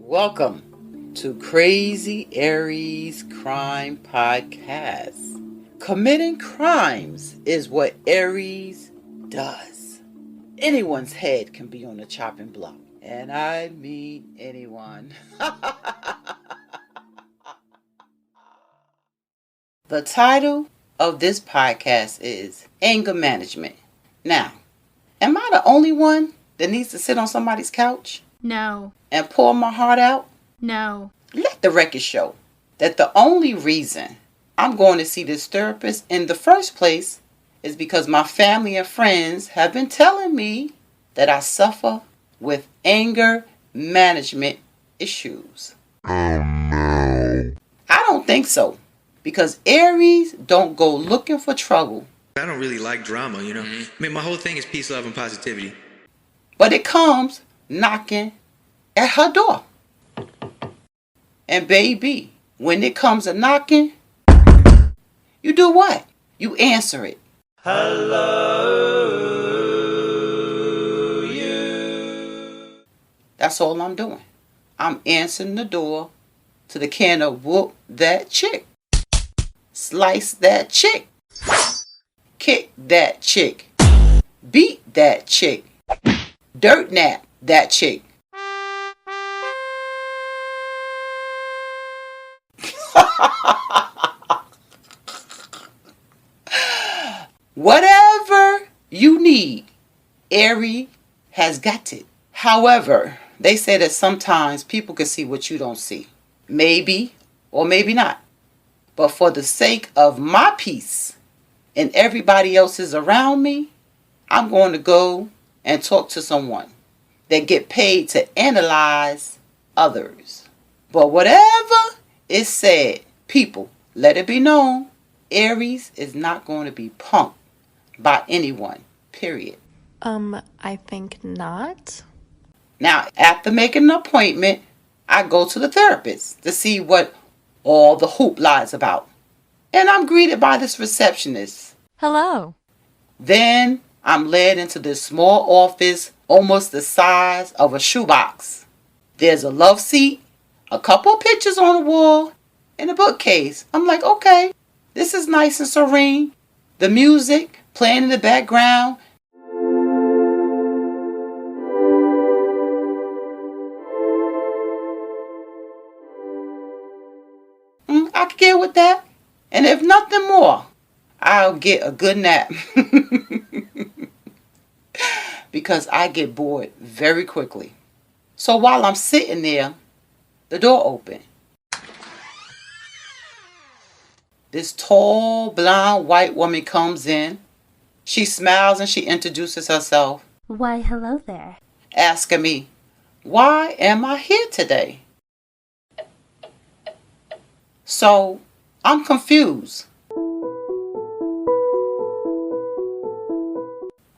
Welcome to Crazy Aries Crime Podcast. Committing crimes is what Aries does. Anyone's head can be on the chopping block. And I mean anyone. The title of this podcast is Anger Management. Now, am I the only one that needs to sit on somebody's couch? No. And pour my heart out? No. Let the record show that the only reason I'm going to see this therapist in the first place is because my family and friends have been telling me that I suffer with anger management issues. Oh no. I don't think so, because Aries don't go looking for trouble. I don't really like drama, you know? I mean, my whole thing is peace, love, and positivity. But it comes knocking at her door. And baby, when it comes a knocking, you do what? You answer it. Hello, you. That's all I'm doing. I'm answering the door to the can of whoop that chick. Slice that chick. Kick that chick. Beat that chick. Dirt nap that chick. Whatever you need, Aries has got it. However, they say that sometimes people can see what you don't see. Maybe or maybe not. But for the sake of my peace and everybody else's around me, I'm going to go and talk to someone that get paid to analyze others. But whatever is said, people, let it be known, Aries is not going to be punked by anyone, period. I think not. Now, after making an appointment, I go to the therapist to see what all the hoopla is about. And I'm greeted by this receptionist. Hello. Then I'm led into this small office, almost the size of a shoebox. There's a love seat, a couple of pictures on the wall, and a bookcase. I'm like, okay, this is nice and serene. The music playing in the background. I can get with that. And if nothing more, I'll get a good nap. Because I get bored very quickly. So while I'm sitting there, the door opened. This tall, blonde, white woman comes in. She smiles and she introduces herself. Why, hello there. Asking me, why am I here today? So, I'm confused.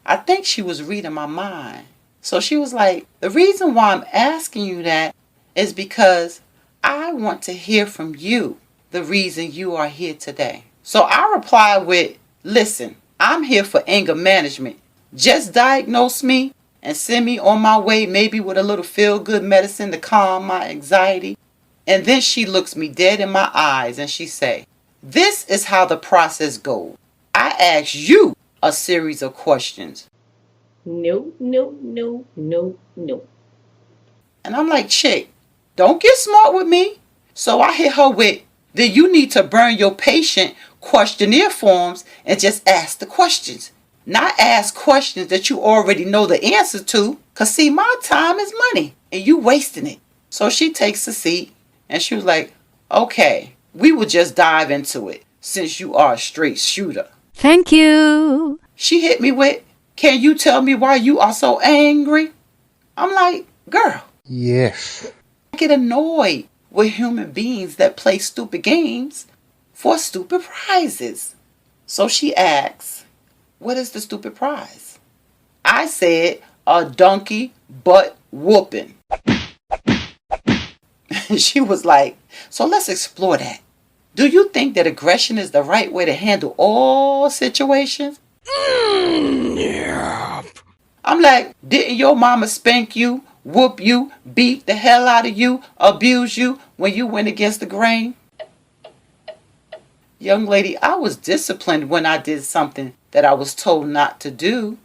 I think she was reading my mind. So she was like, the reason why I'm asking you that is because I want to hear from you the reason you are here today. So I replied with, listen, I'm here for anger management. Just diagnose me and send me on my way, maybe with a little feel-good medicine to calm my anxiety. And then she looks me dead in my eyes and she say, this is how the process goes. I ask you a series of questions. No. And I'm like, chick, don't get smart with me. So I hit her with, then you need to burn your patient questionnaire forms and just ask the questions. Not ask questions that you already know the answer to. Because see, my time is money and you wasting it. So she takes a seat and she was like, okay, we will just dive into it since you are a straight shooter. Thank you. She hit me with, can you tell me why you are so angry? I'm like, girl. Yes. I get annoyed with human beings that play stupid games for stupid prizes. So she asks, what is the stupid prize? I said, a donkey butt whooping. She was like, so let's explore that. Do you think that aggression is the right way to handle all situations? Yeah. I'm like, didn't your mama spank you whoop you, beat the hell out of you, abuse you when you went against the grain? Young lady, I was disciplined when I did something that I was told not to do.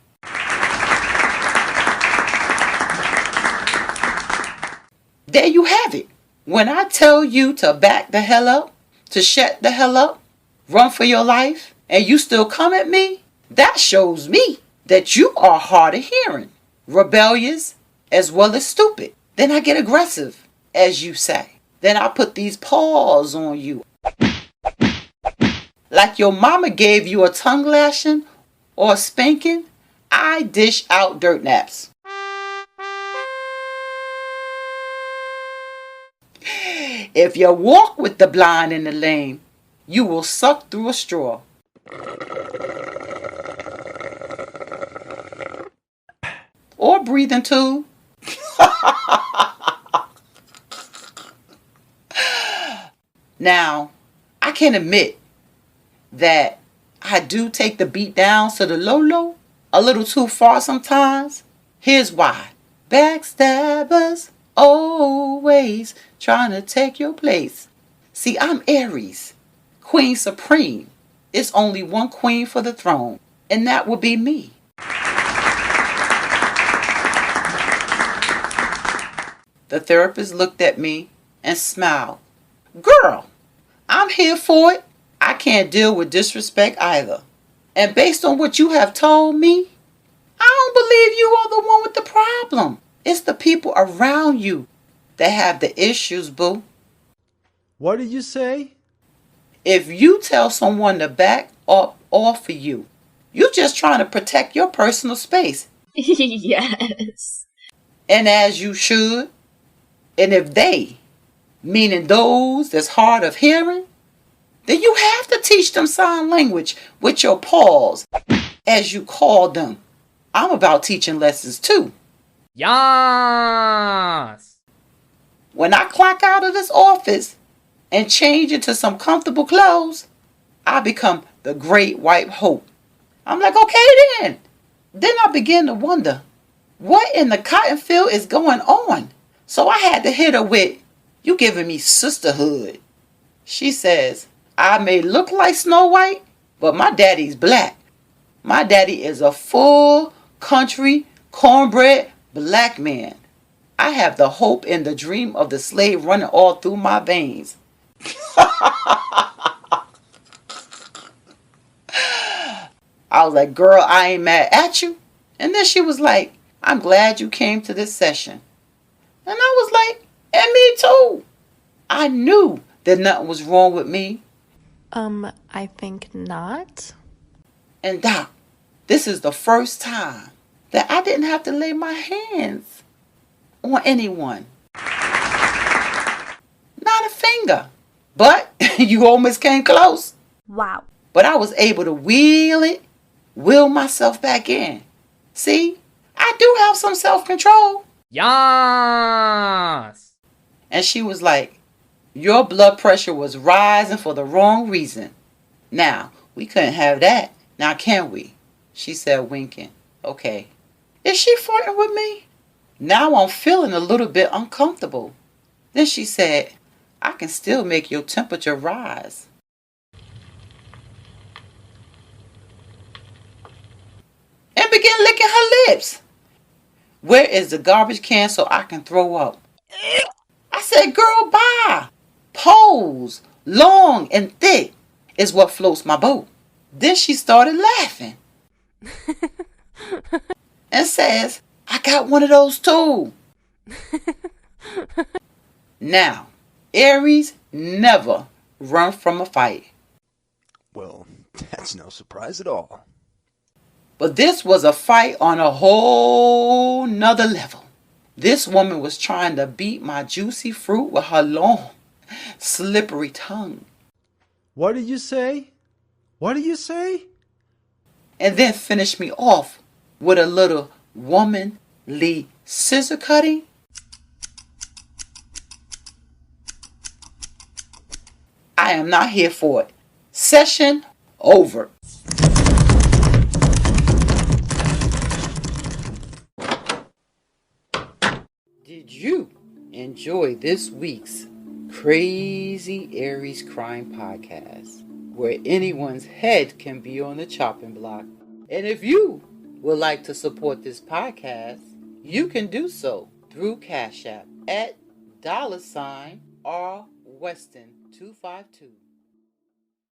There you have it. When I tell you to back the hell up, to shut the hell up, run for your life, and you still come at me, that shows me that you are hard of hearing, rebellious, as well as stupid. Then I get aggressive, as you say. Then I put these paws on you. Like your mama gave you a tongue lashing or a spanking, I dish out dirt naps. If you walk with the blind and the lame, you will suck through a straw. Or breathing tube. Now, I can admit that I do take the beat down to the low a little too far sometimes. Here's why. Backstabbers always trying to take your place. See, I'm Aries, Queen Supreme. It's only one queen for the throne, and that would be me. The therapist looked at me and smiled. Girl, I'm here for it. I can't deal with disrespect either. And based on what you have told me, I don't believe you are the one with the problem. It's the people around you that have the issues, boo. What did you say? If you tell someone to back up off of you, you're just trying to protect your personal space. Yes. And as you should. And if they, meaning those that's hard of hearing, then you have to teach them sign language with your paws, as you call them. I'm about teaching lessons too. Yes! When I clock out of this office and change into some comfortable clothes, I become the great white hope. I'm like, okay then. Then I begin to wonder, what in the cotton field is going on? So I had to hit her with, you giving me sisterhood. She says, I may look like Snow White, but my daddy's black. My daddy is a full country, cornbread black man. I have the hope and the dream of the slave running all through my veins. I was like, girl, I ain't mad at you. And then she was like, I'm glad you came to this session. And I was like, and me too. I knew that nothing was wrong with me. I think not. And Doc, this is the first time that I didn't have to lay my hands on anyone. Not a finger. But you almost came close. Wow. But I was able to will myself back in. See, I do have some self-control. Yes! And she was like, your blood pressure was rising for the wrong reason. Now, we couldn't have that. Now, can we? She said, winking. Okay. Is she flirting with me? Now I'm feeling a little bit uncomfortable. Then she said, I can still make your temperature rise. And began licking her lips. Where is the garbage can so I can throw up? I said, girl, bye. Pose, long and thick, is what floats my boat. Then she started laughing. And says, I got one of those too. Now, Aries never run from a fight. Well, that's no surprise at all. But this was a fight on a whole nother level. This woman was trying to beat my juicy fruit with her long, slippery tongue. What did you say? What did you say? And then finished me off with a little womanly scissor cutting. I am not here for it. Session over. enjoy this week's Crazy Aries Crime Podcast, where anyone's head can be on the chopping block. And if you would like to support this podcast, you can do so through Cash App at $R Weston 252.